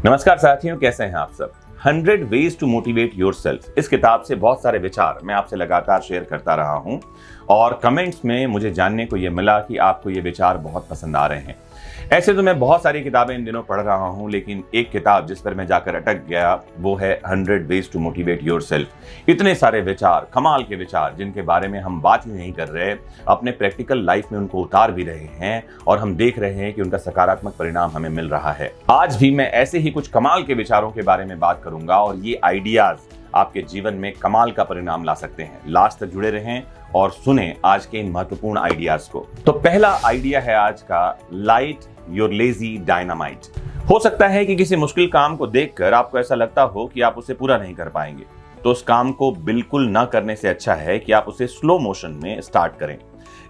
नमस्कार साथियों, कैसे हैं आप सब। 100 वेज टू मोटिवेट योरसेल्फ इस किताब से बहुत सारे विचार मैं आपसे लगातार शेयर करता रहा हूं और कमेंट्स में मुझे जानने को यह मिला कि आपको ये विचार बहुत पसंद आ रहे हैं। ऐसे तो मैं बहुत सारी किताबें इन दिनों पढ़ रहा हूं, लेकिन एक किताब जिस पर मैं जाकर अटक गया वो है 100 वेज टू मोटिवेट योरसेल्फ। इतने सारे विचार, कमाल के विचार जिनके बारे में हम बात ही नहीं कर रहे, अपने प्रैक्टिकल लाइफ में उनको उतार भी रहे हैं और हम देख रहे हैं कि उनका सकारात्मक परिणाम हमें मिल रहा है। आज भी मैं ऐसे ही कुछ कमाल के विचारों के बारे में बात करूंगा और ये आइडियाज आपके जीवन में कमाल का परिणाम ला सकते हैं। लास्ट तक जुड़े रहें और सुने आज के इन महत्वपूर्ण आइडियाज को। तो पहला आइडिया है आज का, लाइट योर लेजी डायनामाइट। हो सकता है कि किसी मुश्किल काम को देखकर आपको ऐसा लगता हो कि आप उसे पूरा नहीं कर पाएंगे, तो उस काम को बिल्कुल न करने से अच्छा है कि आप उसे स्लो मोशन में स्टार्ट करें।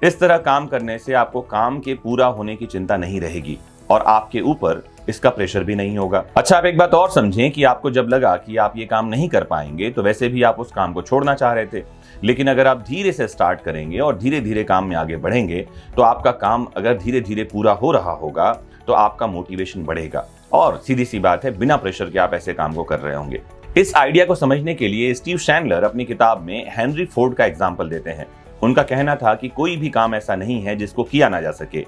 इस तरह काम करने से आपको काम के पूरा होने की चिंता नहीं रहेगी और आपके ऊपर इसका प्रेशर भी नहीं होगा। अच्छा, आप एक बात और समझें कि आपको जब लगा कि आप ये काम नहीं कर पाएंगे तो वैसे भी आप उस काम को छोड़ना चाह रहे थे, लेकिन अगर आप धीरे से स्टार्ट करेंगे और धीरे धीरे काम में आगे बढ़ेंगे तो आपका काम अगर धीरे धीरे पूरा हो रहा होगा तो आपका मोटिवेशन बढ़ेगा और सीधी सी बात है, बिना प्रेशर के आप ऐसे काम को कर रहे होंगे। इस आइडिया को समझने के लिए स्टीव शैंडलर अपनी किताब में हेनरी फोर्ड का एग्जाम्पल देते हैं। उनका कहना था कि कोई भी काम ऐसा नहीं है जिसको किया ना जा सके।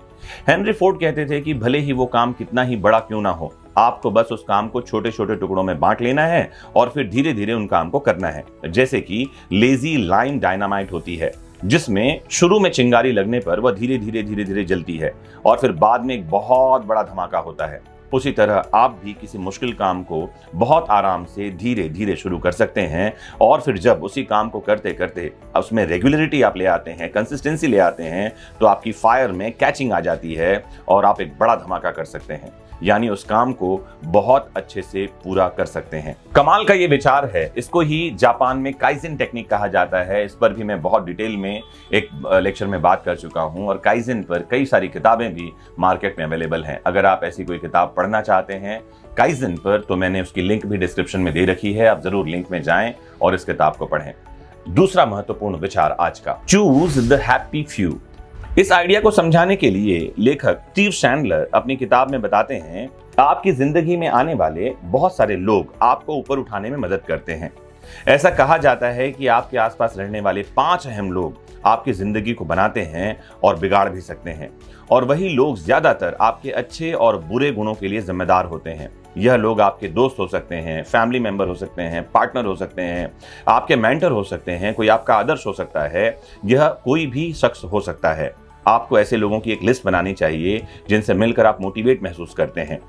हेनरी फोर्ड कहते थे कि भले ही वो काम कितना ही बड़ा क्यों ना हो, आपको बस उस काम को छोटे छोटे टुकड़ों में बांट लेना है और फिर धीरे धीरे उन काम को करना है। जैसे कि लेजी लाइम डायनामाइट होती है, जिसमें शुरू में चिंगारी लगने पर वह धीरे धीरे जलती है और फिर बाद में एक बहुत बड़ा धमाका होता है। उसी तरह आप भी किसी मुश्किल काम को बहुत आराम से धीरे धीरे शुरू कर सकते हैं और फिर जब उसी काम को करते करते उसमें रेगुलरिटी आप ले आते हैं, कंसिस्टेंसी ले आते हैं, तो आपकी फायर में कैचिंग आ जाती है और आप एक बड़ा धमाका कर सकते हैं, यानी उस काम को बहुत अच्छे से पूरा कर सकते हैं। कमाल का ये विचार है। इसको ही जापान में काइजन टेक्निक कहा जाता है। इस पर भी मैं बहुत डिटेल में एक लेक्चर में बात कर चुका हूं और काइजन पर कई सारी किताबें भी मार्केट में अवेलेबल हैं। अगर आप ऐसी कोई किताब पढ़ना चाहते हैं काइजन पर, तो मैंने उसकी लिंक भी डिस्क्रिप्शन में दे रखी है, आप जरूर लिंक में जाएं और इस किताब को पढ़ें। दूसरा महत्वपूर्ण विचार आज का, चूज द हैप्पी फ्यू। इस आइडिया को समझाने के लिए लेखक स्टीव शैंडलर अपनी किताब में बताते हैं, आपकी जिंदगी में आने वाले बहुत सारे लोग आपको ऊपर उठाने में मदद करते हैं। ऐसा कहा जाता है कि आपके आसपास रहने वाले 5 अहम लोग आपकी जिंदगी को बनाते हैं और बिगाड़ भी सकते हैं, और वही लोग ज्यादातर आपके अच्छे और बुरे गुणों के लिए जिम्मेदार होते हैं। यह लोग आपके दोस्त हो सकते हैं, फैमिली मेंबर हो सकते हैं, पार्टनर हो सकते हैं, आपके मेंटर हो सकते हैं, कोई आपका आदर्श हो सकता है, यह कोई भी शख्स हो सकता है। आपको ऐसे लोगों की एक लिस्ट बनानी चाहिए जिनसे मिलकर आप मोटिवेट महसूस करते हैं,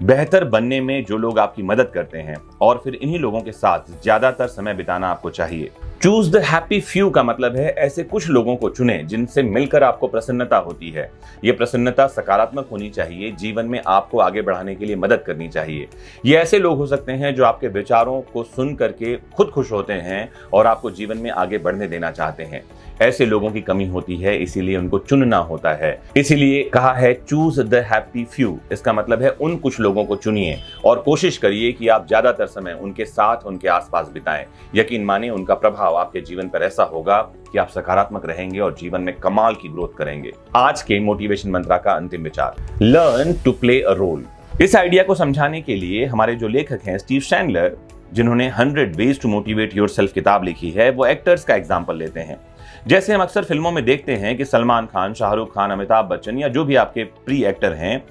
बेहतर बनने में जो लोग आपकी मदद करते हैं, और फिर इन्हीं लोगों के साथ ज्यादातर समय बिताना आपको चाहिए। चूज द हैप्पी फ्यू का मतलब है ऐसे कुछ लोगों को चुनें जिनसे मिलकर आपको प्रसन्नता होती है। ये प्रसन्नता सकारात्मक होनी चाहिए, जीवन में आपको आगे बढ़ाने के लिए मदद करनी चाहिए। ये ऐसे लोग हो सकते हैं जो आपके विचारों को सुन करके खुद खुश होते हैं और आपको जीवन में आगे बढ़ने देना चाहते हैं। ऐसे लोगों की कमी होती है, इसीलिए उनको चुनना होता है। इसीलिए कहा है चूज द हैप्पी फ्यू। इसका मतलब है उन कुछ लोगों को चुनिए और कोशिश करिए कि आप ज्यादातर समय उनके साथ, उनके आसपास बिताएं। यकीन मानिए, उनका प्रभाव आपके जीवन पर ऐसा होगा कि आप सकारात्मक रहेंगे और जीवन में कमाल की ग्रोथ करेंगे। आज के मोटिवेशन मंत्र का अंतिम विचार, learn to play a role. इस आइडिया को समझाने के लिए हमारे जो लेखक हैं स्टीव शैंडलर, जिन्होंने 100 वेज टू मोटिवेट योरसेल्फ किताब लिखी है, वो एक्टर्स का एग्जाम्पल लेते हैं। जैसे हम अक्सर फिल्मों में देखते हैं कि सलमान खान, शाहरुख खान, अमिताभ बच्चन या जो भी आपके प्रिय एक्टर हैं,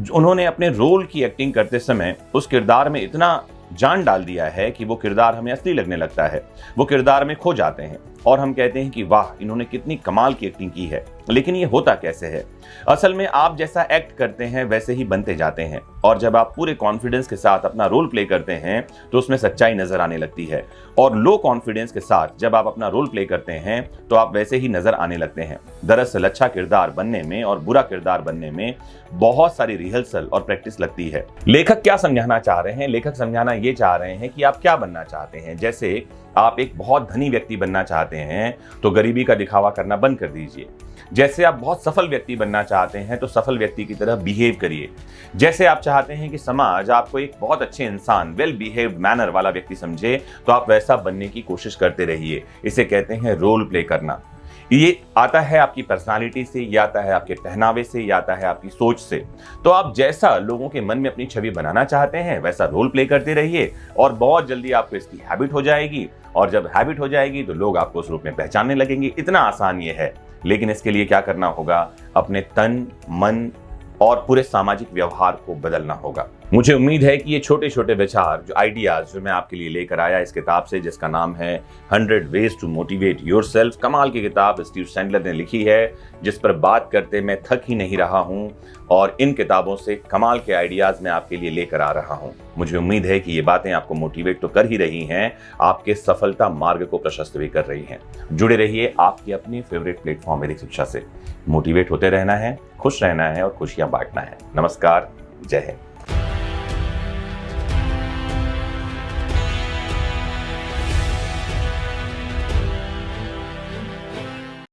उन्होंने अपने रोल की एक्टिंग करते समय उस किरदार में इतना जान डाल दिया है कि वो किरदार हमें असली लगने लगता है। वो किरदार में खो जाते हैं और हम कहते हैं कि वाह, इन्होंने कितनी कमाल की एक्टिंग की है। लेकिन ये होता कैसे है? असल में आप जैसा एक्ट करते हैं वैसे ही बनते जाते हैं, और जब आप पूरे कॉन्फिडेंस के साथ अपना रोल प्ले करते हैं तो उसमें सच्चाई नजर आने लगती है, और लो कॉन्फिडेंस के साथ जब आप अपना रोल प्ले करते हैं तो आप वैसे ही नजर आने लगते हैं। दरअसल अच्छा किरदार बनने में और बुरा किरदार बनने में बहुत सारी रिहर्सल और प्रैक्टिस लगती है। लेखक क्या समझाना चाह रहे हैं? लेखक समझाना ये चाह रहे हैं कि आप क्या बनना चाहते हैं। जैसे आप एक बहुत धनी व्यक्ति बनना चाहते हैं तो गरीबी का दिखावा करना बंद कर दीजिए। जैसे आप बहुत सफल व्यक्ति बनना चाहते हैं तो सफल व्यक्ति की तरह बिहेव करिए। जैसे आप चाहते हैं कि समाज आपको एक बहुत अच्छे इंसान, वेल बिहेव्ड मैनर वाला व्यक्ति समझे, तो आप वैसा बनने की कोशिश करते रहिए। इसे कहते हैं रोल प्ले करना। ये आता है आपकी पर्सनालिटी से, ये आता है आपके पहनावे से, ये आता है आपकी सोच से। तो आप जैसा लोगों के मन में अपनी छवि बनाना चाहते हैं वैसा रोल प्ले करते रहिए और बहुत जल्दी आपको इसकी हैबिट हो जाएगी। और जब हैबिट हो जाएगी तो लोग आपको उस रूप में पहचानने लगेंगे। इतना आसान ये है। लेकिन इसके लिए क्या करना होगा? अपने तन, मन और पूरे सामाजिक व्यवहार को बदलना होगा। मुझे उम्मीद है कि ये छोटे छोटे विचार, जो आइडियाज जो मैं आपके लिए लेकर आया इस किताब से, जिसका नाम है 100 वेज टू मोटिवेट योरसेल्फ, कमाल की किताब स्टीव सैंडलर ने लिखी है, जिस पर बात करते मैं थक ही नहीं रहा हूं। और इन किताबों से कमाल के आइडियाज मैं आपके लिए लेकर आ रहा हूं। मुझे उम्मीद है कि ये बातें आपको मोटिवेट तो कर ही रही हैं, आपके सफलता मार्ग को प्रशस्त भी कर रही हैं। जुड़े रहिए आपके अपने फेवरेट प्लेटफॉर्म वैदिक शिक्षा से। मोटिवेट होते रहना है, खुश रहना है और खुशियां बांटना है। नमस्कार, जय हिंद।